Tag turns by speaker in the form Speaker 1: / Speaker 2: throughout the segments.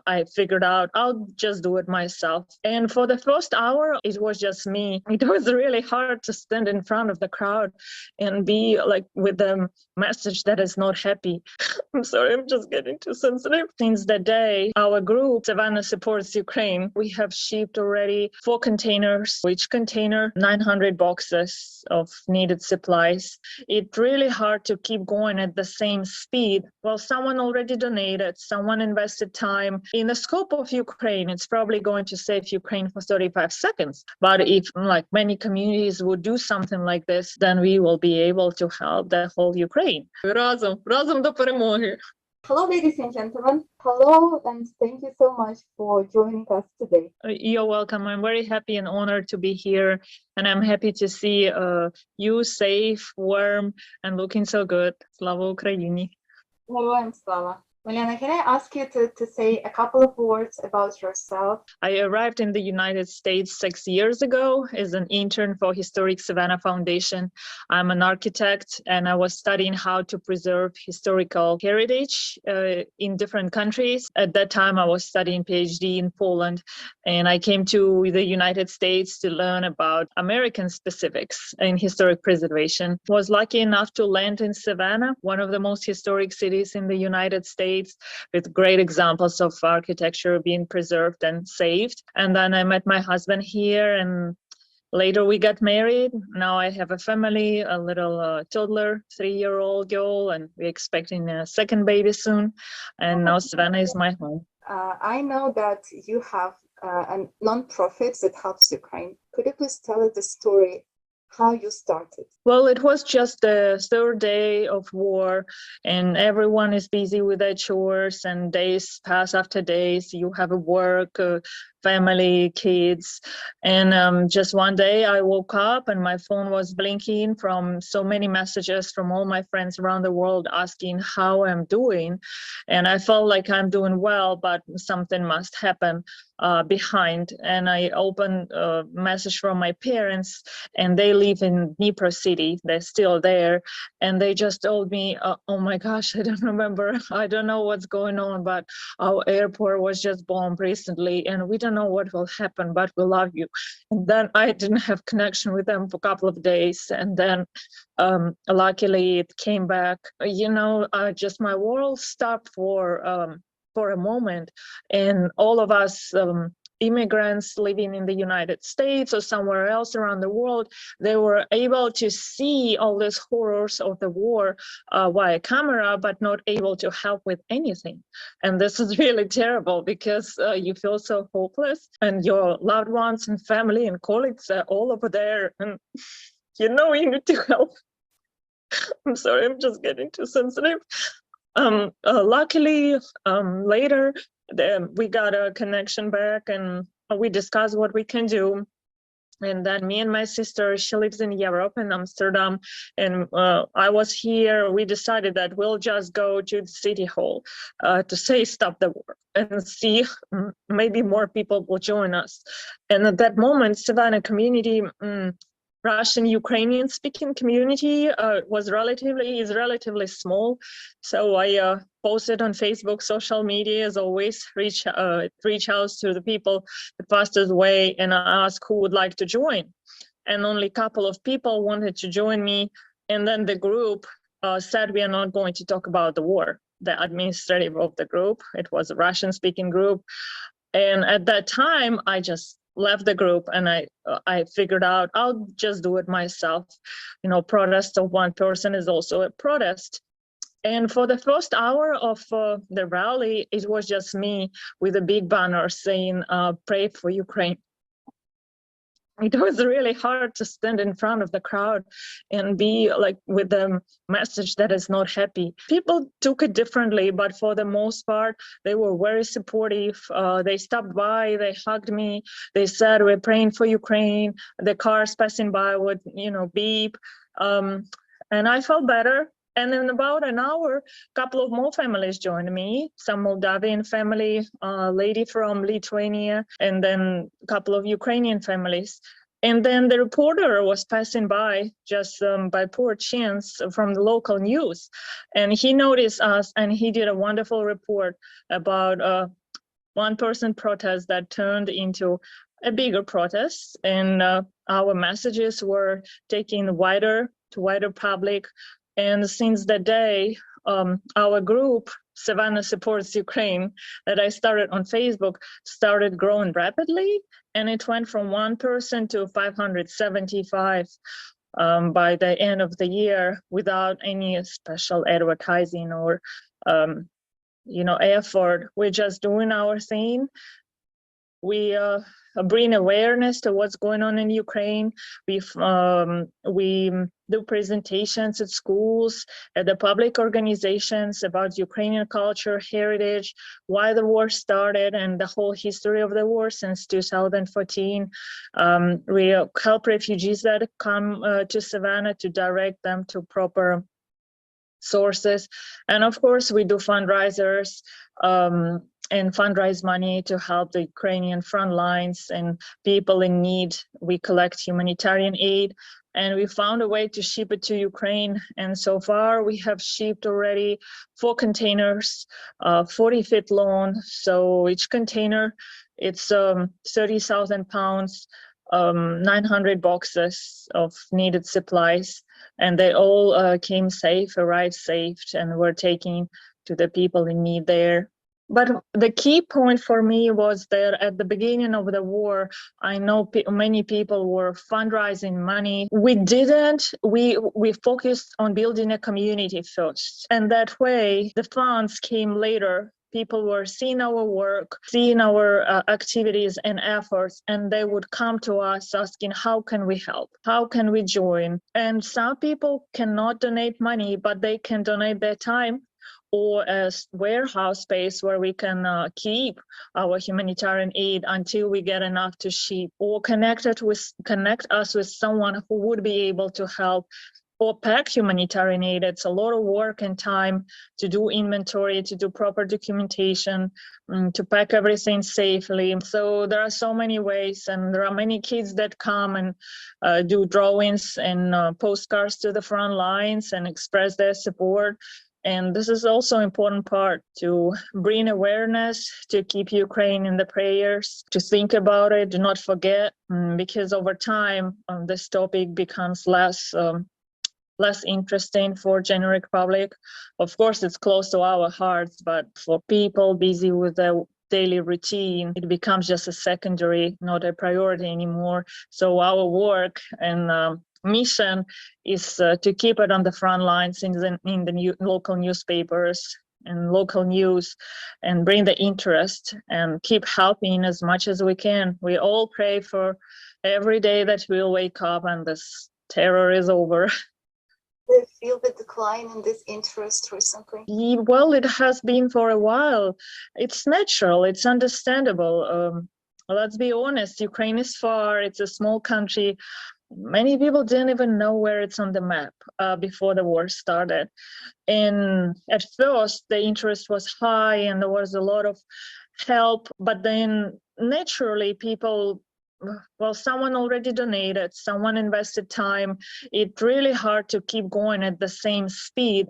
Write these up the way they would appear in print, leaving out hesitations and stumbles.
Speaker 1: I figured out I'll just do it myself. And for the first hour, it was just me. It was really hard to stand in front of the crowd and be like with the message that is not happy. I'm sorry, I'm just getting too sensitive. Since that day, our group, Savannah Supports Ukraine, we have shipped already 4 containers, each container 900 boxes of needed supplies. It's really hard to keep going at the same speed. Well, someone already donated, someone invested time. In the scope of Ukraine, it's probably going to save Ukraine for 35 seconds. But if like many communities would do something like this, then we will be able to help the whole Ukraine. Разом до перемоги.
Speaker 2: Hello, ladies and gentlemen. Hello, and thank you so much for joining us today.
Speaker 1: You're welcome. I'm very happy and honored to be here. And I'm happy to see you safe, warm, and looking so good. Слава Україні.
Speaker 2: Героям слава. Milena, can I ask you to say a couple of words about yourself?
Speaker 1: I arrived in the United States 6 years ago as an intern for Historic Savannah Foundation. I'm an architect, and I was studying how to preserve historical heritage in different countries. At that time, I was studying PhD in Poland, and I came to the United States to learn about American specifics in historic preservation. Was lucky enough to land in Savannah, one of the most historic cities in the United States, with great examples of architecture being preserved and saved. And then I met my husband here, and later we got married. Now I have a family, a little toddler, 3-year-old girl, and we're expecting a second baby soon. And now Savannah is my home.
Speaker 2: I know that you have a non-profit that helps Ukraine. Could you please tell us the story how you started?
Speaker 1: Well, it was just the 3rd day of war, and everyone is busy with their chores, and days pass after days. You have a work, family, kids, and just one day I woke up and my phone was blinking from so many messages from all my friends around the world asking how I'm doing, and I felt like I'm doing well, but something must happen behind. And I opened a message from my parents, and they live in Dnipro city. They're still there, and they just told me, oh my gosh, I don't remember, I don't know what's going on, but our airport was just bombed recently, and we don't know what will happen, but we love you. And then I didn't have connection with them for a couple of days, and then luckily it came back. Just my world stopped for a moment, and all of us immigrants living in the United States or somewhere else around the world, they were able to see all these horrors of the war via camera, but not able to help with anything. And this is really terrible, because you feel so hopeless, and your loved ones and family and colleagues are all over there, and you need to help. I'm sorry, I'm just getting too sensitive. Luckily, later we got a connection back, and we discussed what we can do. And then me and my sister, she lives in Europe, in Amsterdam, and I was here. We decided that we'll just go to the city hall to say stop the war and see maybe more people will join us. And at that moment, Savannah community, Russian Ukrainian speaking community is relatively small. So I posted on Facebook, social media, as always, reach out to the people the fastest way, and I asked who would like to join. And only a couple of people wanted to join me. And then the group said we are not going to talk about the war. The administrative of the group, it was a Russian speaking group. And at that time, I just left the group, and I figured out I'll just do it myself. Protest of one person is also a protest. And for the first hour of the rally, it was just me with a big banner saying, pray for Ukraine. It was really hard to stand in front of the crowd and be like with the message that is not happy. People took it differently, but for the most part, they were very supportive. They stopped by, they hugged me. They said, we're praying for Ukraine. The cars passing by would, beep. And I felt better. And in about an hour, a couple of more families joined me, some Moldavian family, a lady from Lithuania, and then a couple of Ukrainian families. And then the reporter was passing by just by poor chance from the local news. And he noticed us, and he did a wonderful report about one-person protest that turned into a bigger protest, and our messages were taken wider to wider public. And since that day, our group, Savannah Supports Ukraine, that I started on Facebook, started growing rapidly, and it went from one person to 575 by the end of the year without any special advertising or effort. We're just doing our thing. We bring awareness to what's going on in Ukraine. We do presentations at schools, at the public organizations about Ukrainian culture, heritage, why the war started, and the whole history of the war since 2014. We help refugees that come to Savannah to direct them to proper sources. And of course, we do fundraisers and fundraise money to help the Ukrainian front lines and people in need. We collect humanitarian aid, and we found a way to ship it to Ukraine. And so far, we have shipped already 4 containers, 40 feet long. So each container, it's 30,000 pounds, 900 boxes of needed supplies. And they all came safe, arrived safe, and were taken to the people in need there. But the key point for me was that at the beginning of the war, I know many people were fundraising money. We didn't. We focused on building a community first. And that way, the funds came later. People were seeing our work, seeing our activities and efforts, and they would come to us asking, how can we help? How can we join? And some people cannot donate money, but they can donate their time or a warehouse space where we can keep our humanitarian aid until we get enough to ship, or connect us with someone who would be able to help or pack humanitarian aid. It's a lot of work and time to do inventory, to do proper documentation, to pack everything safely. So there are so many ways, and there are many kids that come and do drawings and postcards to the front lines and express their support. And this is also an important part to bring awareness, to keep Ukraine in the prayers, to think about it, do not forget, because over time, this topic becomes less interesting for generic public. Of course, it's close to our hearts, but for people busy with their daily routine, it becomes just a secondary, not a priority anymore. So our work and mission is to keep it on the front lines in the local newspapers and local news, and bring the interest and keep helping as much as we can. We all pray for every day that we'll wake up and this terror is over.
Speaker 2: Do you feel the decline in this interest recently?
Speaker 1: Well, it has been for a while. It's natural, it's understandable. Let's be honest, Ukraine is far, it's a small country. Many people didn't even know where it's on the map before the war started. And at first, the interest was high and there was a lot of help, but then naturally people, well, someone already donated, someone invested time. It's really hard to keep going at the same speed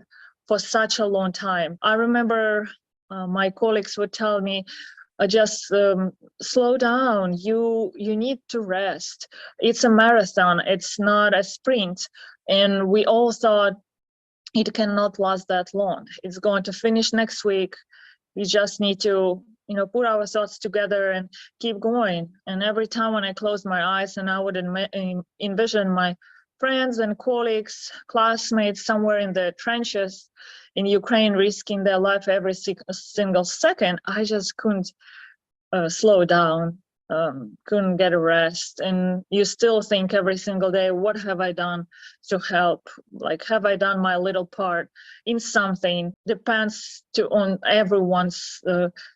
Speaker 1: for such a long time. I remember my colleagues would tell me, just slow down, you need to rest. It's a marathon, it's not a sprint. And we all thought it cannot last that long. It's going to finish next week. We just need to put our thoughts together and keep going. And every time when I closed my eyes and I would envision my friends and colleagues, classmates somewhere in the trenches in Ukraine risking their life every single second, I just couldn't slow down, couldn't get a rest. And you still think every single day, what have I done to help? Like, have I done my little part in something? Depends on everyone's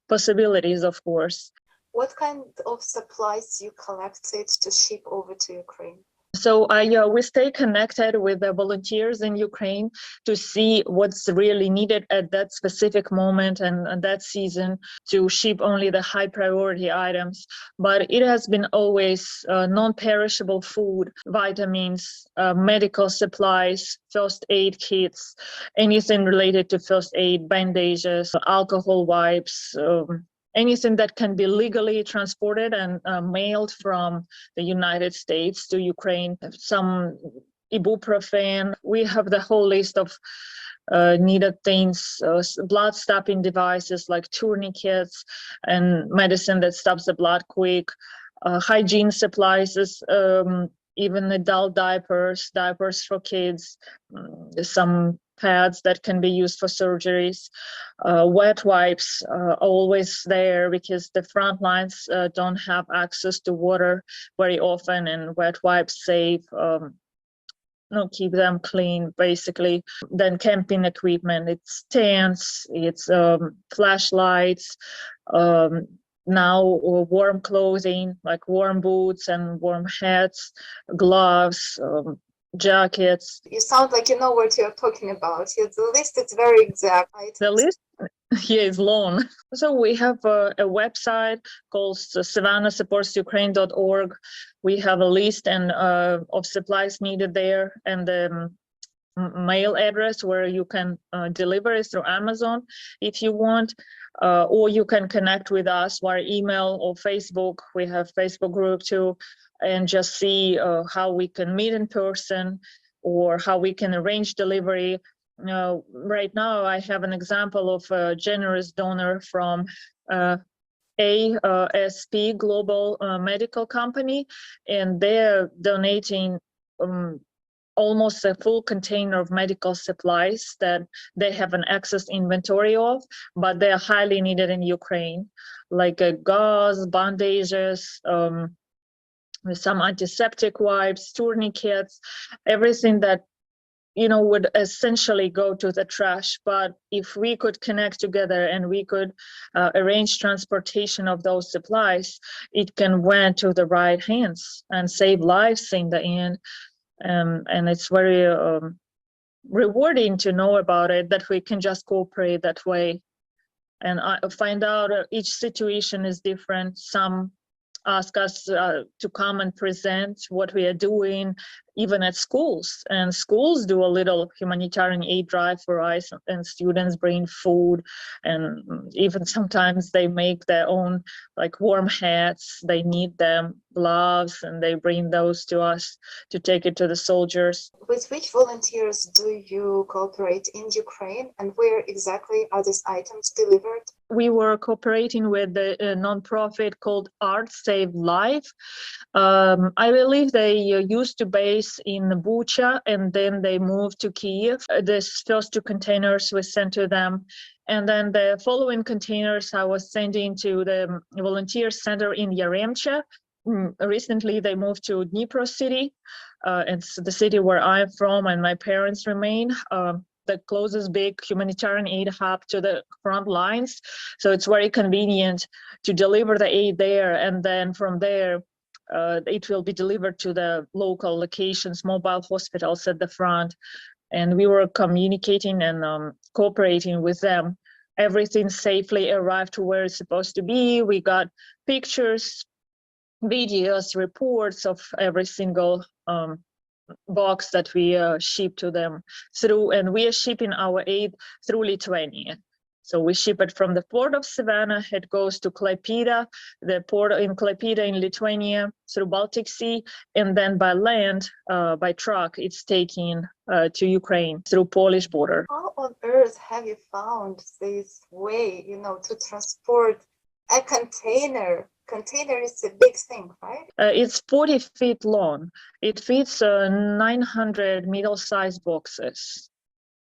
Speaker 1: possibilities, of course.
Speaker 2: What kind of supplies you collected to ship over to Ukraine?
Speaker 1: So we stay connected with the volunteers in Ukraine to see what's really needed at that specific moment and that season, to ship only the high priority items. But it has been always non-perishable food, vitamins, medical supplies, first aid kits, anything related to first aid, bandages, alcohol wipes, anything that can be legally transported and mailed from the United States to Ukraine. Some ibuprofen. We have the whole list of needed things, blood stopping devices like tourniquets and medicine that stops the blood quick, hygiene supplies, even adult diapers for kids, some pads that can be used for surgeries, wet wipes always there because the front lines don't have access to water very often, and wet wipes save keep them clean basically. Then camping equipment, it's tents, it's flashlights, now warm clothing like warm boots and warm hats, gloves, jackets.
Speaker 2: You sound like you know what you're talking about. The list is very exact.
Speaker 1: The list here is long. So we have a website called savannahsupportsukraine.org. We have a list of supplies needed there, and the mail address where you can deliver is through Amazon if you want, or you can connect with us via email or Facebook. We have Facebook group too, and just see how we can meet in person or how we can arrange delivery. Right now, I have an example of a generous donor from ASP Global Medical Company, and they're donating almost a full container of medical supplies that they have an excess inventory of, but they are highly needed in Ukraine, like gauze, bandages, some antiseptic wipes, tourniquets, everything that would essentially go to the trash. But if we could connect together and we could arrange transportation of those supplies, it can went to the right hands and save lives in the end. And it's very rewarding to know about it, that we can just cooperate that way. And I find out each situation is different. Some ask us to come and present what we are doing, even at schools. And schools do a little humanitarian aid drive for us, and students bring food, and even sometimes they make their own like warm hats. They need them, gloves, and they bring those to us to take it to the soldiers.
Speaker 2: With which volunteers do you cooperate in Ukraine, and where exactly are these items delivered?
Speaker 1: We were cooperating with the nonprofit called Art Save Life. I believe they used to base in Bucha, and then they moved to Kiev. These first 2 containers were sent to them. And then the following containers I was sending to the volunteer center in Yaremcha. Recently, they moved to Dnipro city. It's the city where I'm from and my parents remain. The closest big humanitarian aid hub to the front lines. So it's very convenient to deliver the aid there. And then from there, it will be delivered to the local locations, mobile hospitals at the front. And we were communicating and cooperating with them. Everything safely arrived to where it's supposed to be. We got pictures, videos, reports of every single box that we ship to them through, and we are shipping our aid through Lithuania. So we ship it from the port of Savannah. It goes to Klaipėda, the port in Klaipėda in Lithuania, through Baltic Sea, and then by land, by truck, it's taken to Ukraine through Polish border.
Speaker 2: How on earth have you found this way, to transport a container? Container is a big thing, right?
Speaker 1: It's 40 feet long. It fits 900 middle-sized boxes.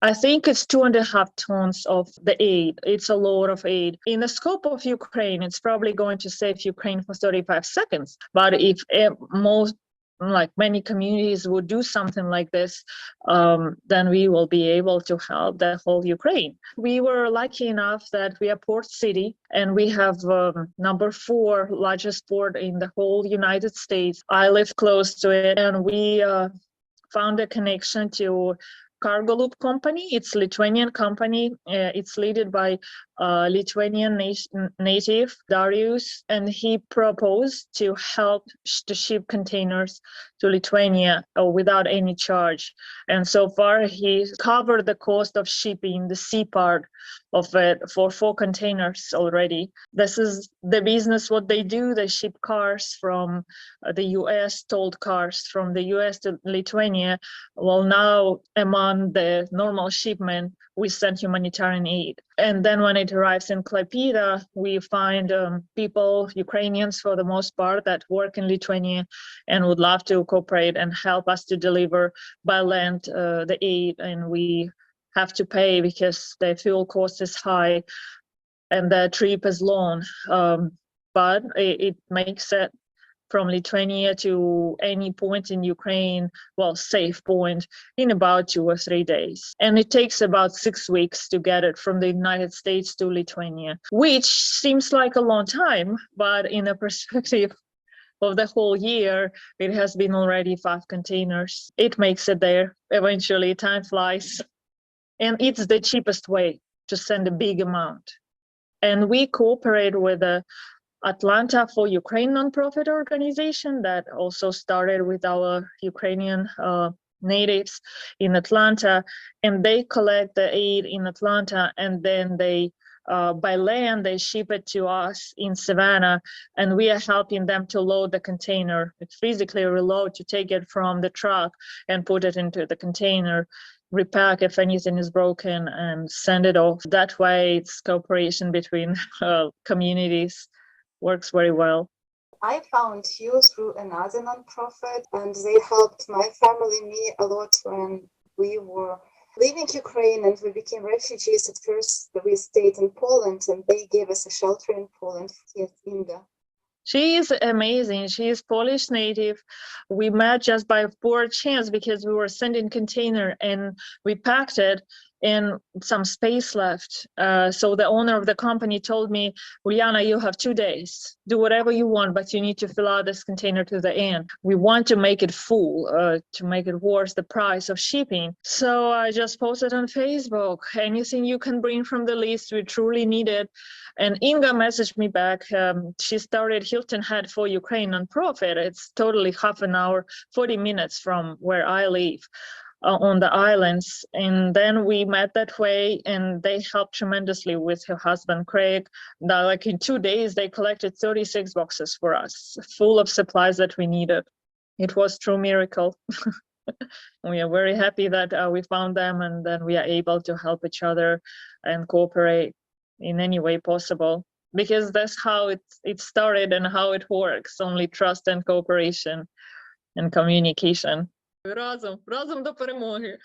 Speaker 1: I think it's 2.5 tons of the aid. It's a lot of aid. In the scope of Ukraine, it's probably going to save Ukraine for 35 seconds. But if many communities would do something like this, then we will be able to help the whole Ukraine. We were lucky enough that we are port city, and we have number 4 largest port in the whole United States. I live close to it, and we found a connection to Cargo Loop company. It's a Lithuanian company. It's led by Lithuanian native, Darius, and he proposed to help to ship containers to Lithuania without any charge. And so far, he covered the cost of shipping the sea part of it for 4 containers already. This is the business, what they do. They ship cars from the US, tolled cars from the US to Lithuania. Well, now among the normal shipment, we send humanitarian aid. And then when it arrives in Klaipėda, we find people, Ukrainians for the most part, that work in Lithuania and would love to cooperate and help us to deliver by land the aid. And we have to pay because the fuel cost is high and the trip is long. But it makes it from Lithuania to any point in Ukraine, well, safe point, in about 2 or 3 days. And it takes about 6 weeks to get it from the United States to Lithuania, which seems like a long time, but in a perspective of the whole year, it has been already 5 containers. It makes it there. Eventually, time flies. And it's the cheapest way to send a big amount. And we cooperate with the Atlanta for Ukraine nonprofit organization that also started with our Ukrainian natives in Atlanta, and they collect the aid in Atlanta, and then they by land they ship it to us in Savannah, and we are helping them to load the container, physically reload, to take it from the truck and put it into the container, repack if anything is broken, and send it off. That way it's cooperation between communities. Works very well.
Speaker 2: I found you through another nonprofit, and they helped my family, me, a lot when we were leaving Ukraine and we became refugees. At first, we stayed in Poland, and they gave us a shelter in Poland. Yes, Inga.
Speaker 1: She is amazing. She is Polish native. We met just by poor chance because we were sending container and we packed it and some space left. So the owner of the company told me, Uliana, you have 2 days. Do whatever you want, but you need to fill out this container to the end. We want to make it full, to make it worth the price of shipping. So I just posted on Facebook, anything you can bring from the list, we truly need it. And Inga messaged me back. She started Hilton Head for Ukraine nonprofit. It's totally half an hour, 40 minutes from where I live. On the islands, and then we met that way, and they helped tremendously with her husband Craig. Now, like in 2 days they collected 36 boxes for us, full of supplies that we needed. It was true miracle. We are very happy that we found them, and then we are able to help each other and cooperate in any way possible, because that's how it started and how it works. Only trust and cooperation and communication. Разом до перемоги.